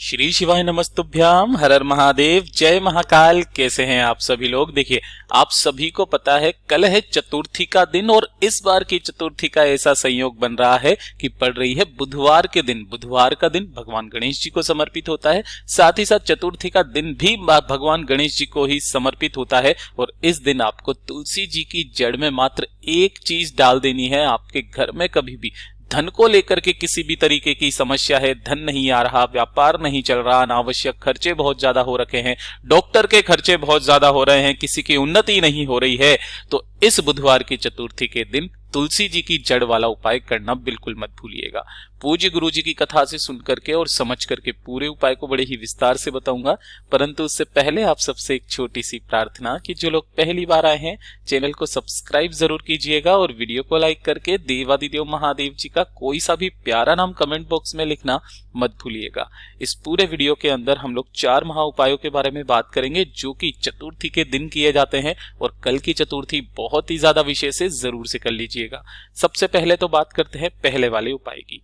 श्री शिवाय नमस्तुभ्याम, हर हर महादेव, जय महाकाल। कैसे हैं आप सभी लोग। देखिए, आप सभी को पता है कल है चतुर्थी का दिन और इस बार की चतुर्थी का ऐसा संयोग बन रहा है कि पड़ रही है बुधवार के दिन। बुधवार का दिन भगवान गणेश जी को समर्पित होता है, साथ ही साथ चतुर्थी का दिन भी भगवान गणेश जी को ही समर्पित होता है। और इस दिन आपको तुलसी जी की जड़ में मात्र एक चीज डाल देनी है। आपके घर में कभी भी धन को लेकर के किसी भी तरीके की समस्या है, धन नहीं आ रहा, व्यापार नहीं चल रहा, अनावश्यक खर्चे बहुत ज्यादा हो रखे हैं, डॉक्टर के खर्चे बहुत ज्यादा हो रहे हैं, किसी की उन्नति नहीं हो रही है, तो इस बुधवार की चतुर्थी के दिन तुलसी जी की जड़ वाला उपाय करना बिल्कुल मत भूलिएगा। पूज्य गुरु जी की कथा से सुन करके और समझ करके पूरे उपाय को बड़े ही विस्तार से बताऊंगा, परंतु उससे पहले आप सबसे एक छोटी सी प्रार्थना कि जो लोग पहली बार आए हैं चैनल को सब्सक्राइब जरूर कीजिएगा और वीडियो को लाइक करके देवादिदेव महादेव जी का कोई सा भी प्यारा नाम कमेंट बॉक्स में लिखना मत भूलिएगा। इस पूरे वीडियो के अंदर हम लोग 4 महा उपायों के बारे में बात करेंगे जो कि चतुर्थी के दिन किए जाते हैं और कल की चतुर्थी बहुत ही ज्यादा विशेष है, जरूर से कर लीजिएगा। सबसे पहले तो बात करते हैं पहले वाले उपाय की।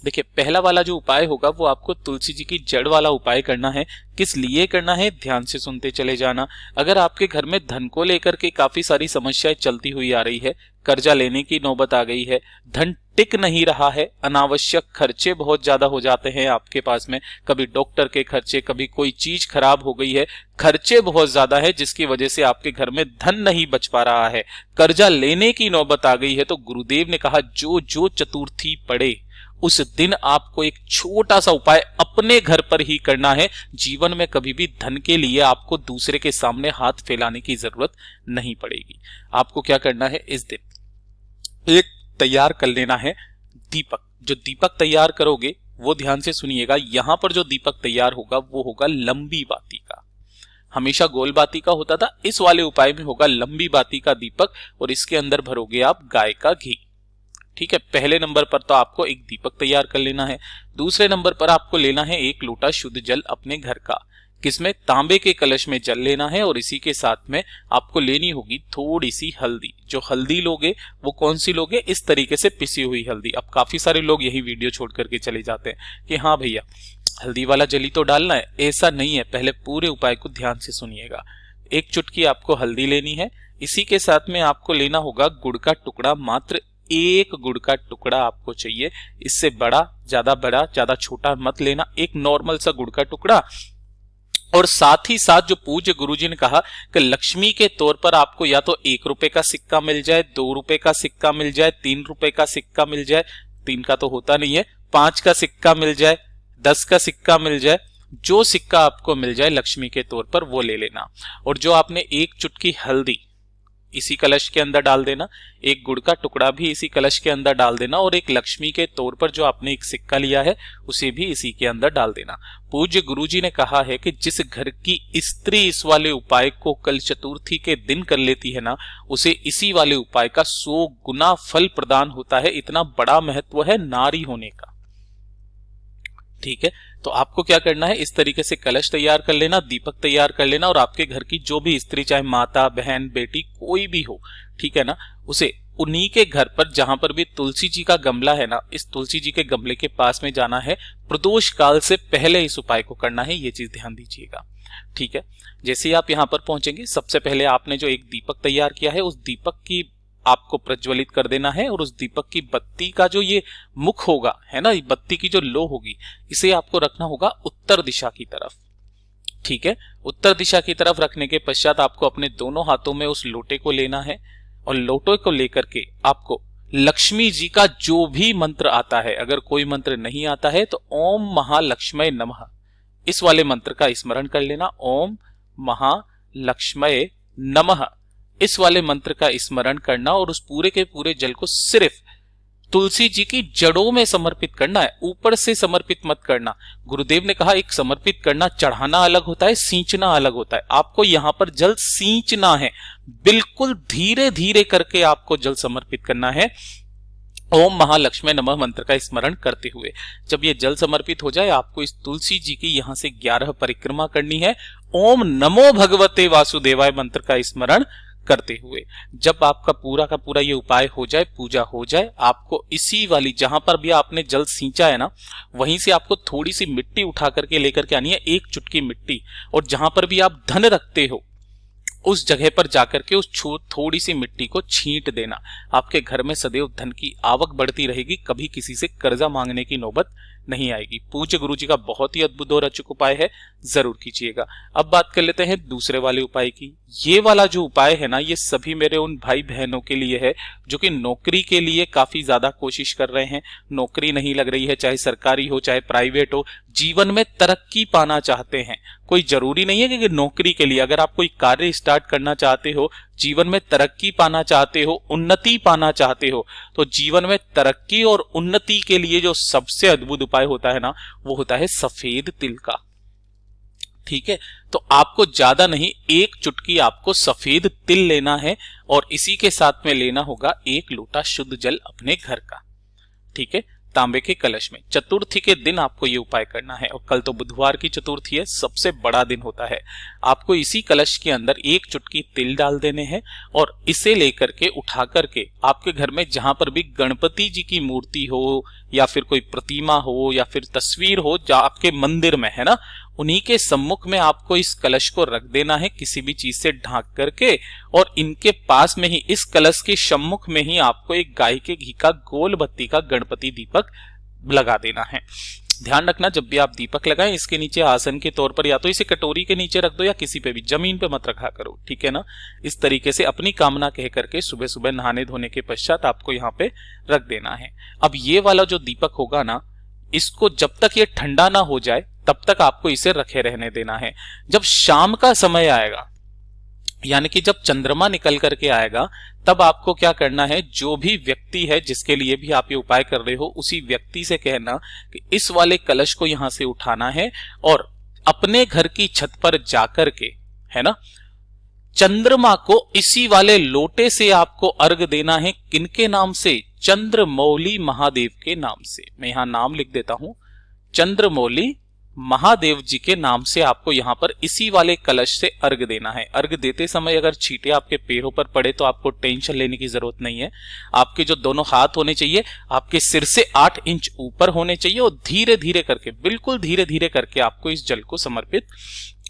देखिए, पहला वाला जो उपाय होगा वो आपको तुलसी जी की जड़ वाला उपाय करना है। किस लिए करना है, ध्यान से सुनते चले जाना। अगर आपके घर में धन को लेकर के काफी सारी समस्याएं चलती हुई आ रही है, कर्जा लेने की नौबत आ गई है, धन टिक नहीं रहा है, अनावश्यक खर्चे बहुत ज्यादा हो जाते हैं आपके पास में, कभी डॉक्टर के खर्चे, कभी कोई चीज खराब हो गई है, खर्चे बहुत ज्यादा है जिसकी वजह से आपके घर में धन नहीं बच पा रहा है, कर्जा लेने की नौबत आ गई है, तो गुरुदेव ने कहा जो जो चतुर्थी पड़े उस दिन आपको एक छोटा सा उपाय अपने घर पर ही करना है। जीवन में कभी भी धन के लिए आपको दूसरे के सामने हाथ फैलाने की जरूरत नहीं पड़ेगी। आपको क्या करना है, इस दिन एक तैयार कर लेना है दीपक। जो दीपक तैयार करोगे वो ध्यान से सुनिएगा, यहां पर जो दीपक तैयार होगा वो होगा लंबी बाती का। हमेशा गोल बाती का होता था, इस वाले उपाय में होगा लंबी बाती का दीपक और इसके अंदर भरोगे आप गाय का घी। ठीक है, पहले नंबर पर तो आपको एक दीपक तैयार कर लेना है। दूसरे नंबर पर आपको लेना है एक लोटा शुद्ध जल अपने घर का, किसमें, तांबे के कलश में जल लेना है और इसी के साथ में आपको लेनी होगी थोड़ी सी हल्दी। जो हल्दी लोगे वो कौन सी लोगे, इस तरीके से पिसी हुई हल्दी। अब काफी सारे लोग यही वीडियो छोड़ करके चले जाते हैं कि हाँ भैया हल्दी वाला जल ही तो डालना है, ऐसा नहीं है। पहले पूरे उपाय को ध्यान से सुनिएगा। एक चुटकी आपको हल्दी लेनी है, इसी के साथ में आपको लेना होगा गुड़ का टुकड़ा, मात्र एक गुड़ का टुकड़ा आपको चाहिए। इससे बड़ा ज्यादा छोटा मत लेना, एक नॉर्मल सा गुड़ का टुकड़ा। और साथ ही साथ जो पूज्य गुरुजी ने कहा कि लक्ष्मी के तौर पर आपको या तो 1 रुपए का सिक्का मिल जाए, 2 रुपए का सिक्का मिल जाए, 3 रुपए का सिक्का मिल जाए, 3 का तो होता नहीं है, 5 का सिक्का मिल जाए, 10 का सिक्का मिल जाए, जो सिक्का आपको मिल जाए लक्ष्मी के तौर पर वो ले लेना। और जो आपने एक चुटकी हल्दी इसी कलश के अंदर डाल देना, एक गुड़ का टुकड़ा भी इसी कलश के अंदर डाल देना और एक लक्ष्मी के तौर पर जो आपने एक सिक्का लिया है उसे भी इसी के अंदर डाल देना। पूज्य गुरुजी ने कहा है कि जिस घर की स्त्री इस वाले उपाय को कल चतुर्थी के दिन कर लेती है ना, उसे इसी वाले उपाय का 100 गुना फल प्रदान होता है। इतना बड़ा महत्व है नारी होने का। ठीक है, तो आपको क्या करना है, इस तरीके से कलश तैयार कर लेना, दीपक तैयार कर लेना और आपके घर की जो भी स्त्री, चाहे माता, बहन, बेटी, कोई भी हो, ठीक है ना, उसे उन्हीं के घर पर जहां पर भी तुलसी जी का गमला है ना, इस तुलसी जी के गमले के पास में जाना है। प्रदोष काल से पहले इस उपाय को करना है, ये चीज ध्यान दीजिएगा। ठीक है, जैसे ही आप यहां पर पहुंचेंगे, सबसे पहले आपने जो एक दीपक तैयार किया है उस दीपक की आपको प्रज्वलित कर देना है और उस दीपक की बत्ती का जो ये मुख होगा, है ना, बत्ती की जो लो होगी, इसे आपको रखना होगा उत्तर दिशा की तरफ। ठीक है, उत्तर दिशा की तरफ रखने के पश्चात आपको अपने दोनों हाथों में उस लोटे को लेना है और लोटे को लेकर के आपको लक्ष्मी जी का जो भी मंत्र आता है, अगर कोई मंत्र नहीं आता है तो ओम महालक्ष्मय नमः, इस वाले मंत्र का स्मरण कर लेना। ओम महालक्ष्मय नमः, इस वाले मंत्र का स्मरण करना और उस पूरे के पूरे जल को सिर्फ तुलसी जी की जड़ों में समर्पित करना है, ऊपर से समर्पित मत करना। गुरुदेव ने कहा एक समर्पित करना, चढ़ाना अलग होता है, सींचना अलग होता है। आपको यहां पर जल सींचना है, बिल्कुल धीरे धीरे करके आपको जल समर्पित करना है। ओम महालक्ष्मी नमः मंत्र का स्मरण करते हुए जब ये जल समर्पित हो जाए, आपको इस तुलसी जी की यहां से 11 परिक्रमा करनी है। ओम नमो भगवते वासुदेवाय मंत्र का स्मरण करते हुए जब आपका पूरा का पूरा ये उपाय हो जाए, पूजा हो जाए, आपको इसी वाली जहां पर भी आपने जल सींचा है ना, वहीं से आपको थोड़ी सी मिट्टी उठा करके लेकर के आनी है, एक चुटकी मिट्टी, और जहां पर भी आप धन रखते हो उस जगह पर जाकर के उस थोड़ी सी मिट्टी को छींट देना। आपके घर में सदैव धन की आवक बढ़ती रहेगी, कभी किसी से कर्जा मांगने की नौबत नहीं आएगी। पूज्य गुरु जी का बहुत ही अद्भुत और अचूक उपाय है, जरूर कीजिएगा। अब बात कर लेते हैं दूसरे वाले उपाय की। ये वाला जो उपाय है ना, ये सभी मेरे उन भाई बहनों के लिए है जो कि नौकरी के लिए काफी ज्यादा कोशिश कर रहे हैं, नौकरी नहीं लग रही है, चाहे सरकारी हो चाहे प्राइवेट हो, जीवन में तरक्की पाना चाहते हैं। कोई जरूरी नहीं है कि नौकरी के लिए, अगर आप कोई कार्य स्टार्ट करना चाहते हो, जीवन में तरक्की पाना चाहते हो, उन्नति पाना चाहते हो, तो जीवन में तरक्की और उन्नति के लिए जो सबसे अद्भुत उपाय होता है ना, वो होता है सफेद तिल का। ठीक है, तो आपको ज्यादा नहीं, एक चुटकी आपको सफेद तिल लेना है और इसी के साथ में लेना होगा 1 लोटा शुद्ध जल अपने घर का। ठीक है, तांबे के कलश में। चतुर्थी के दिन आपको ये उपाय करना है, और कल तो बुधवार की चतुर्थी है, सबसे बड़ा दिन होता है। आपको इसी कलश के अंदर 1 चुटकी तिल डाल देने हैं और इसे लेकर के उठा करके आपके घर में जहां पर भी गणपति जी की मूर्ति हो या फिर कोई प्रतिमा हो या फिर तस्वीर हो जो आपके मंदिर में है ना, उन्हीं के सम्मुख में आपको इस कलश को रख देना है किसी भी चीज से ढांक करके, और इनके पास में ही इस कलश के सम्मुख में ही आपको एक गाय के घी का गोल बत्ती का गणपति दीपक लगा देना है। ध्यान रखना, जब भी आप दीपक लगाएं इसके नीचे आसन के तौर पर या तो इसे कटोरी के नीचे रख दो या किसी पे भी, जमीन पे मत रखा करो। ठीक है ना, इस तरीके से अपनी कामना कह करके सुबह सुबह नहाने धोने के पश्चात आपको यहाँ पे रख देना है। अब ये वाला जो दीपक होगा ना, इसको जब तक ये ठंडा ना हो जाए तब तक आपको इसे रखे रहने देना है। जब शाम का समय आएगा, यानी कि जब चंद्रमा निकल करके आएगा, तब आपको क्या करना है, जो भी व्यक्ति है जिसके लिए भी आप ये उपाय कर रहे हो, उसी व्यक्ति से कहना कि इस वाले कलश को यहां से उठाना है और अपने घर की छत पर जाकर के, है ना, चंद्रमा को इसी वाले लोटे से आपको अर्घ देना है। किनके नाम से? चंद्रमौली महादेव के नाम से। मैं यहां नाम लिख देता हूं, चंद्रमौली महादेव जी के नाम से आपको यहां पर इसी वाले कलश से अर्घ देना है। अर्घ देते समय अगर छींटे आपके पैरों पर पड़े तो आपको टेंशन लेने की जरूरत नहीं है। आपके जो दोनों हाथ होने चाहिए आपके सिर से 8 इंच ऊपर होने चाहिए और धीरे धीरे करके, बिल्कुल धीरे धीरे करके आपको इस जल को समर्पित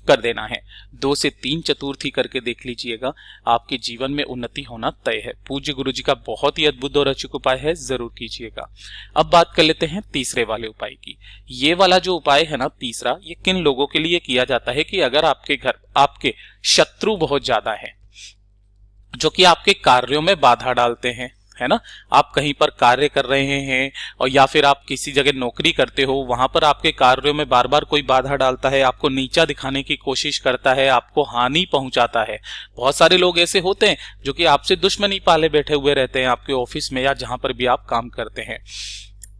कर देना है। 2 से 3 चतुर्थी करके देख लीजिएगा, आपके जीवन में उन्नति होना तय है। पूज्य गुरु जी का बहुत ही अद्भुत और अचूक उपाय है, जरूर कीजिएगा। अब बात कर लेते हैं तीसरे वाले उपाय की। ये वाला जो उपाय है ना तीसरा, ये किन लोगों के लिए किया जाता है कि अगर आपके घर आपके शत्रु बहुत ज्यादा है, जो कि आपके कार्यों में बाधा डालते हैं, है ना, आप कहीं पर कार्य कर रहे हैं और या फिर आप किसी जगह नौकरी करते हो, वहां पर आपके कार्यों में बार बार कोई बाधा डालता है, आपको नीचा दिखाने की कोशिश करता है, आपको हानि पहुंचाता है। बहुत सारे लोग ऐसे होते हैं जो कि आपसे दुश्मनी पाले बैठे हुए रहते हैं आपके ऑफिस में या जहां पर भी आप काम करते हैं।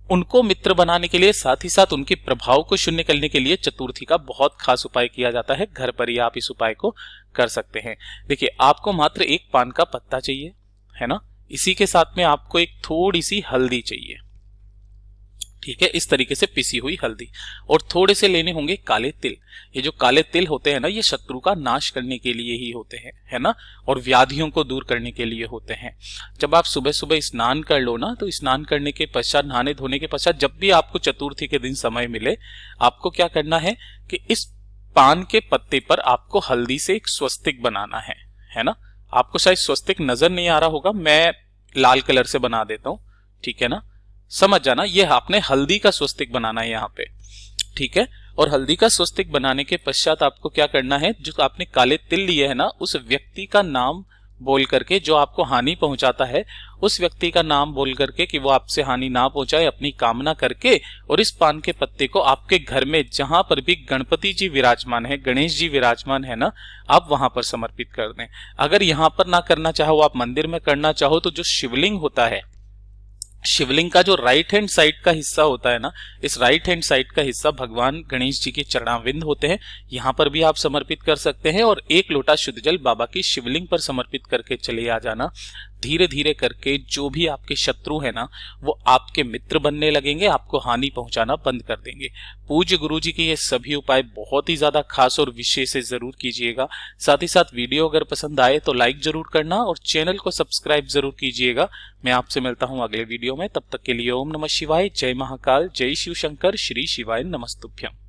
उनको मित्र बनाने के लिए, साथ ही साथ उनके प्रभाव को शून्य करने के लिए चतुर्थी का बहुत खास उपाय किया जाता है। घर पर ही आप इस उपाय को कर सकते हैं। देखिए, आपको मात्र 1 पान का पत्ता चाहिए, है ना, इसी के साथ में आपको एक थोड़ी सी हल्दी चाहिए। ठीक है, इस तरीके से पिसी हुई हल्दी, और थोड़े से लेने होंगे काले तिल। ये जो काले तिल होते हैं ना, ये शत्रु का नाश करने के लिए ही होते हैं, है ना, और व्याधियों को दूर करने के लिए होते हैं। जब आप सुबह सुबह स्नान कर लो ना, तो स्नान करने के पश्चात, नहाने धोने के पश्चात, जब भी आपको चतुर्थी के दिन समय मिले, आपको क्या करना है कि इस पान के पत्ते पर आपको हल्दी से एक स्वस्तिक बनाना है ना। आपको शायद स्वस्तिक नजर नहीं आ रहा होगा, मैं लाल कलर से बना देता हूं, ठीक है ना, समझ जाना। ये आपने हल्दी का स्वस्तिक बनाना है यहाँ पे, ठीक है। और हल्दी का स्वस्तिक बनाने के पश्चात आपको क्या करना है, जो आपने काले तिल लिए है ना, उस व्यक्ति का नाम बोल करके, जो आपको हानि पहुंचाता है, उस व्यक्ति का नाम बोल करके कि वो आपसे हानि ना पहुंचाए, अपनी कामना करके, और इस पान के पत्ते को आपके घर में जहां पर भी गणपति जी विराजमान है, गणेश जी विराजमान है ना, आप वहां पर समर्पित कर दें। अगर यहां पर ना करना चाहो, आप मंदिर में करना चाहो, तो जो शिवलिंग होता है, शिवलिंग का जो राइट हैंड साइड का हिस्सा होता है ना, इस राइट हैंड साइड का हिस्सा भगवान गणेश जी के चरणाविंद होते हैं, यहां पर भी आप समर्पित कर सकते हैं। और 1 लोटा शुद्ध जल बाबा की शिवलिंग पर समर्पित करके चले आ जाना। धीरे धीरे करके जो भी आपके शत्रु है ना, वो आपके मित्र बनने लगेंगे, आपको हानि पहुंचाना बंद कर देंगे। पूज्य गुरु जी के ये सभी उपाय बहुत ही ज्यादा खास और विशेष से जरूर कीजिएगा। साथ ही साथ वीडियो अगर पसंद आए तो लाइक जरूर करना और चैनल को सब्सक्राइब जरूर कीजिएगा। मैं आपसे मिलता हूं अगले वीडियो में, तब तक के लिए ओम नमः शिवाय, जय महाकाल, जय शिव शंकर, श्री शिवाय नमस्तुभ्यम।